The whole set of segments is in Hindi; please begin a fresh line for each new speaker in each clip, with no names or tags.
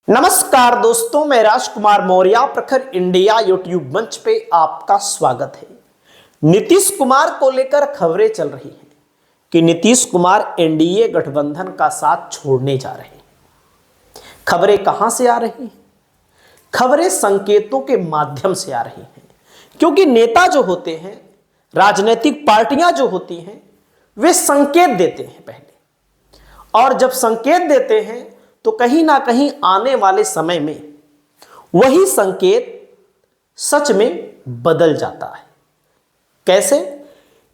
नमस्कार दोस्तों, मैं राजकुमार मौर्य प्रखर इंडिया यूट्यूब मंच पे आपका स्वागत है। नीतीश कुमार को लेकर खबरें चल रही हैं कि नीतीश कुमार एनडीए गठबंधन का साथ छोड़ने जा रहे हैं। खबरें कहां से आ रही हैं? खबरें संकेतों के माध्यम से आ रही हैं, क्योंकि नेता जो होते हैं, राजनीतिक पार्टियां जो होती हैं, वे संकेत देते हैं पहले, और जब संकेत देते हैं तो कहीं ना कहीं आने वाले समय में वही संकेत सच में बदल जाता है। कैसे?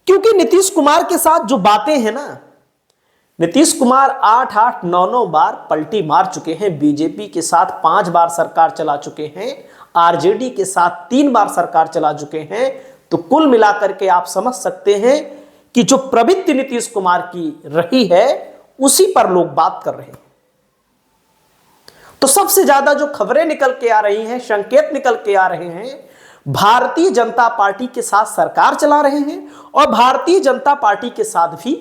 क्योंकि नीतीश कुमार के साथ जो बातें हैं ना, नीतीश कुमार 8-8, 9-9 बार पलटी मार चुके हैं। बीजेपी के साथ 5 बार सरकार चला चुके हैं, आरजेडी के साथ 3 बार सरकार चला चुके हैं। तो कुल मिलाकर के आप समझ सकते हैं कि जो प्रवृत्ति नीतीश कुमार की रही है उसी पर लोग बात कर रहे हैं। तो सबसे ज्यादा जो खबरें निकल के आ रही हैं, संकेत निकल के आ रहे हैं, भारतीय जनता पार्टी के साथ सरकार चला रहे हैं और भारतीय जनता पार्टी के साथ भी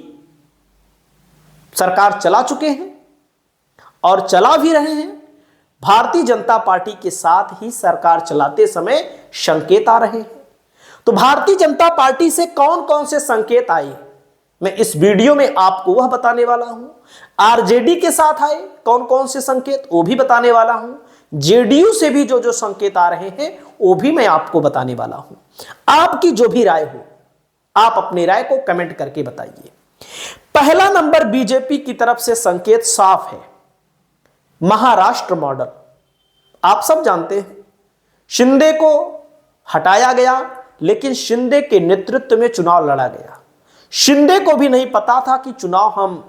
सरकार चला चुके हैं और चला भी रहे हैं। भारतीय जनता पार्टी के साथ ही सरकार चलाते समय संकेत आ रहे हैं। तो भारतीय जनता पार्टी से कौन कौन से संकेत आए, मैं इस वीडियो में आपको वह बताने वाला हूं। आरजेडी के साथ आए कौन कौन से संकेत, वो भी बताने वाला हूं। जेडीयू से भी जो जो संकेत आ रहे हैं वो भी मैं आपको बताने वाला हूं। आपकी जो भी राय हो, आप अपनी राय को कमेंट करके बताइए। पहला नंबर बीजेपी की तरफ से संकेत साफ है, महाराष्ट्र मॉडल। आप सब जानते हैं शिंदे को हटाया गया, लेकिन शिंदे के नेतृत्व में चुनाव लड़ा गया। शिंदे को भी नहीं पता था कि चुनाव हम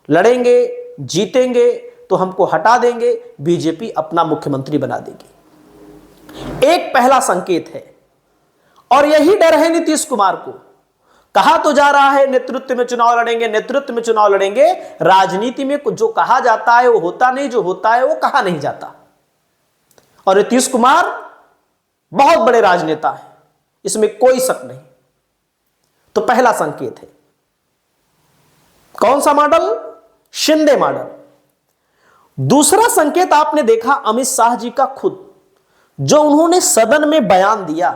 लड़ेंगे, जीतेंगे तो हमको हटा देंगे, बीजेपी अपना मुख्यमंत्री बना देगी। एक पहला संकेत है, और यही डर है नीतीश कुमार को। कहा तो जा रहा है नेतृत्व में चुनाव लड़ेंगे, नेतृत्व में चुनाव लड़ेंगे। राजनीति में जो कहा जाता है वो होता नहीं, जो होता है वो कहा नहीं जाता। और नीतीश कुमार बहुत बड़े राजनेता हैं, इसमें कोई शक नहीं। तो पहला संकेत है कौन सा मॉडल? शिंदे मॉडल। दूसरा संकेत आपने देखा अमित शाह जी का खुद, जो उन्होंने सदन में बयान दिया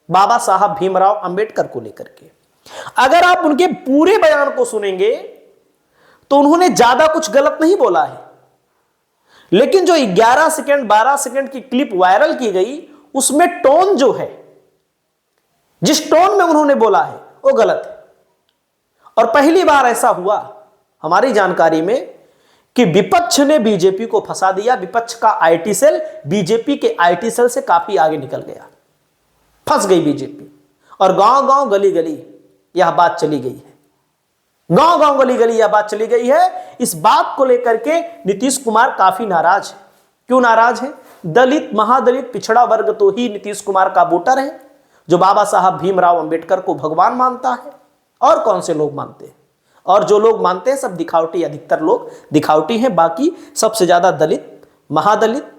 बाबा साहब भीमराव अंबेडकर को लेकर के। अगर आप उनके पूरे बयान को सुनेंगे तो उन्होंने ज्यादा कुछ गलत नहीं बोला है, लेकिन जो 11 सेकंड 12 सेकंड की क्लिप वायरल की गई, उसमें टोन जो है, जिस टोन में उन्होंने बोला है वो गलत है। और पहली बार ऐसा हुआ हमारी जानकारी में कि विपक्ष ने बीजेपी को फंसा दिया। विपक्ष का आईटी सेल बीजेपी के आईटी सेल से काफी आगे निकल गया, फंस गई बीजेपी। और गांव गांव गली गली यह बात चली गई है, गांव गांव गली गली यह बात चली गई है। इस बात को लेकर के नीतीश कुमार काफी नाराज है। क्यों नाराज है? दलित, महादलित, पिछड़ा वर्ग तो ही नीतीश कुमार का वोटर है, जो बाबा साहब भीमराव अंबेडकर को भगवान मानता है। और कौन से लोग मानते हैं? और जो लोग मानते हैं सब दिखावटी, अधिकतर लोग दिखावटी हैं। बाकी सबसे ज्यादा दलित, महादलित,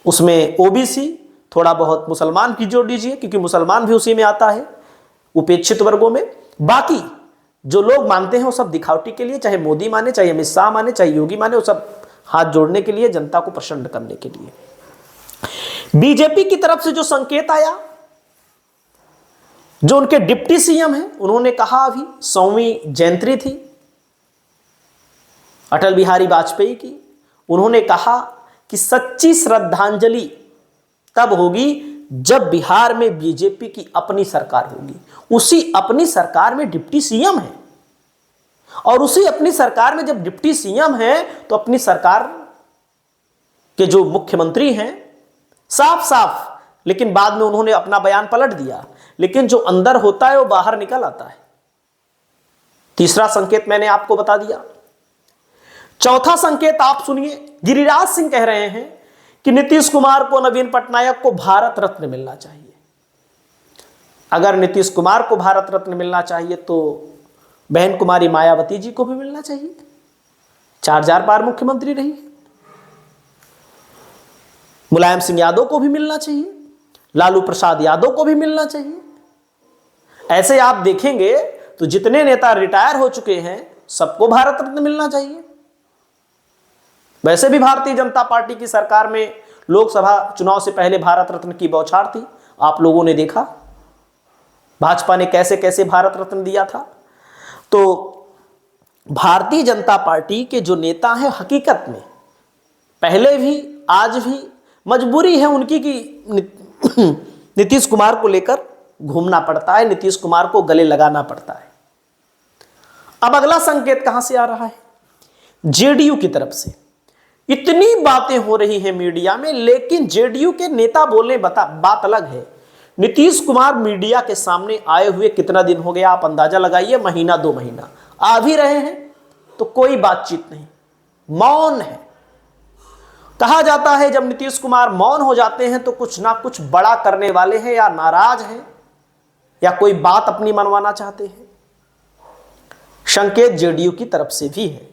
उसमें ओबीसी, थोड़ा बहुत मुसलमान भी जोड़ लीजिए, क्योंकि मुसलमान भी उसी में आता है, उपेक्षित वर्गों में। बाकी जो लोग मानते हैं वो सब दिखावटी के लिए, चाहे मोदी माने, चाहे अमित शाह माने, चाहे योगी माने, वो सब हाथ जोड़ने के लिए, जनता को प्रसन्न करने के लिए। बीजेपी की तरफ से जो संकेत आया, जो उनके डिप्टी सीएम हैं, उन्होंने कहा, अभी 100वीं जयंती थी अटल बिहारी वाजपेयी की, उन्होंने कहा कि सच्ची श्रद्धांजलि तब होगी जब बिहार में बीजेपी की अपनी सरकार होगी। उसी अपनी सरकार में डिप्टी सीएम है, और उसी अपनी सरकार में जब डिप्टी सीएम है तो अपनी सरकार के जो मुख्यमंत्री हैं, साफ साफ, लेकिन बाद में उन्होंने अपना बयान पलट दिया, लेकिन जो अंदर होता है वो बाहर निकल आता है। तीसरा संकेत मैंने आपको बता दिया। चौथा संकेत आप सुनिए। गिरिराज सिंह कह रहे हैं कि नीतीश कुमार को, नवीन पटनायक को भारत रत्न मिलना चाहिए। अगर नीतीश कुमार को भारत रत्न मिलना चाहिए तो बहन कुमारी मायावती जी को भी मिलना चाहिए, 4 बार मुख्यमंत्री रही है। मुलायम सिंह यादव को भी मिलना चाहिए, लालू प्रसाद यादव को भी मिलना चाहिए। ऐसे आप देखेंगे तो जितने नेता रिटायर हो चुके हैं सबको भारत रत्न मिलना चाहिए। वैसे भी भारतीय जनता पार्टी की सरकार में लोकसभा चुनाव से पहले भारत रत्न की बौछार थी, आप लोगों ने देखा भाजपा ने कैसे कैसे भारत रत्न दिया था। तो भारतीय जनता पार्टी के जो नेता हैं, हकीकत में पहले भी आज भी मजबूरी है उनकी कि नीतीश कुमार को लेकर घूमना पड़ता है, नीतीश कुमार को गले लगाना पड़ता है। अब अगला संकेत कहां से आ रहा है? जेडीयू की तरफ से। इतनी बातें हो रही हैं मीडिया में, लेकिन जेडीयू के नेता बोलने बात अलग है। नीतीश कुमार मीडिया के सामने आए हुए कितना दिन हो गया, आप अंदाजा लगाइए, महीना 2 महीना आ भी रहे हैं तो कोई बातचीत नहीं, मौन है। कहा जाता है जब नीतीश कुमार मौन हो जाते हैं तो कुछ ना कुछ बड़ा करने वाले हैं, या नाराज हैं, या कोई बात अपनी मनवाना चाहते हैं। संकेत जेडीयू की तरफ से भी है,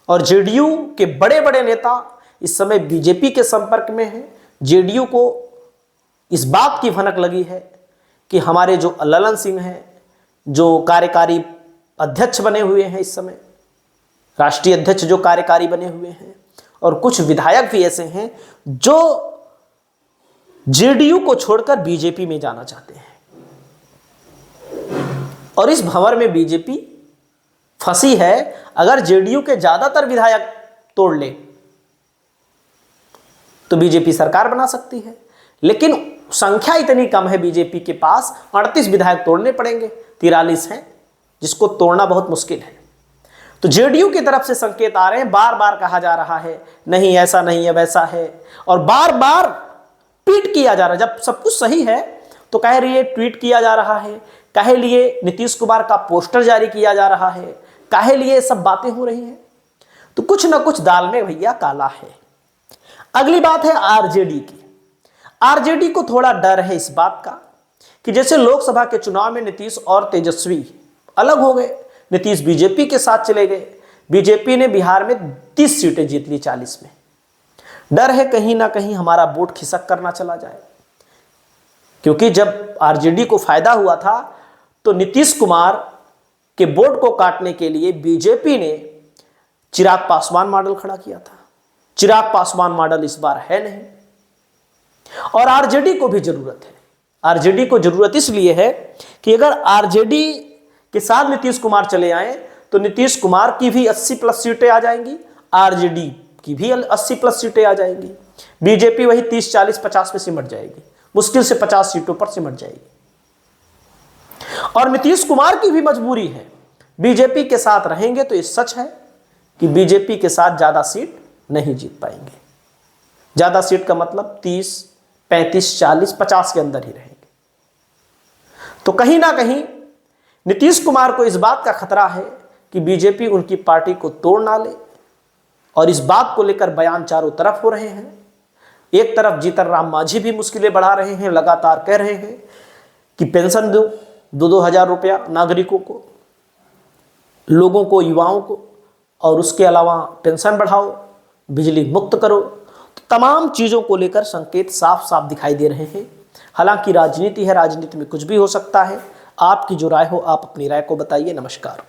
और जेडीयू के बड़े बड़े नेता इस समय बीजेपी के संपर्क में हैं। जेडीयू को इस बात की भनक लगी है कि हमारे जो ललन सिंह हैं, जो कार्यकारी अध्यक्ष बने हुए हैं इस समय, राष्ट्रीय अध्यक्ष जो कार्यकारी बने हुए हैं, और कुछ विधायक भी ऐसे हैं जो जेडीयू को छोड़कर बीजेपी में जाना चाहते हैं, और इस भंवर में बीजेपी फंसी है। अगर जेडीयू के ज्यादातर विधायक तोड़ ले तो बीजेपी सरकार बना सकती है, लेकिन संख्या इतनी कम है बीजेपी के पास, 38 विधायक तोड़ने पड़ेंगे, 43 हैं, जिसको तोड़ना बहुत मुश्किल है। तो जेडीयू की तरफ से संकेत आ रहे हैं, बार बार कहा जा रहा है नहीं ऐसा नहीं है वैसा है, और बार बार ट्वीट किया जा रहा है। जब सब कुछ सही है तो कह रही है ट्वीट किया जा रहा है, कहे लिए नीतीश कुमार का पोस्टर जारी किया जा रहा है, काहे लिए सब बातें हो रही हैं। तो कुछ ना कुछ दाल में भैया काला है। अगली बात है आरजेडी की। आरजेडी को थोड़ा डर है इस बात का कि जैसे लोकसभा के चुनाव में नीतीश और तेजस्वी अलग हो गए, नीतीश बीजेपी के साथ चले गए, बीजेपी ने बिहार में 30 सीटें जीत ली 40 में। डर है कहीं ना कहीं हमारा वोट खिसक कर ना चला जाए, क्योंकि जब आरजेडी को फायदा हुआ था तो नीतीश कुमार के वोट को काटने के लिए बीजेपी ने चिराग पासवान मॉडल खड़ा किया था। चिराग पासवान मॉडल इस बार है नहीं, और आरजेडी को भी जरूरत है। आरजेडी को जरूरत इसलिए है कि अगर आरजेडी के साथ नीतीश कुमार चले आए तो नीतीश कुमार की भी 80+ सीटें आ जाएंगी, आरजेडी की भी 80+ सीटें आ जाएंगी। बीजेपी वही 30, 40, 50 में सिमट जाएगी, मुश्किल से 50 सीटों पर सिमट जाएगी। और नीतीश कुमार की भी मजबूरी है, बीजेपी के साथ रहेंगे तो ये सच है कि बीजेपी के साथ ज्यादा सीट नहीं जीत पाएंगे। ज्यादा सीट का मतलब 30, 35, 40, 50 के अंदर ही रहेंगे। तो कहीं ना कहीं नीतीश कुमार को इस बात का खतरा है कि बीजेपी उनकी पार्टी को तोड़ ना ले, और इस बात को लेकर बयान चारों तरफ हो रहे हैं। एक तरफ जीतन राम मांझी भी मुश्किलें बढ़ा रहे हैं, लगातार कह रहे हैं कि पेंशन दो 2-2 हज़ार रुपया नागरिकों को, लोगों को, युवाओं को, और उसके अलावा पेंशन बढ़ाओ, बिजली मुक्त करो। तो तमाम चीज़ों को लेकर संकेत साफ साफ दिखाई दे रहे हैं। हालांकि राजनीति है, राजनीति में कुछ भी हो सकता है। आपकी जो राय हो आप अपनी राय को बताइए। नमस्कार।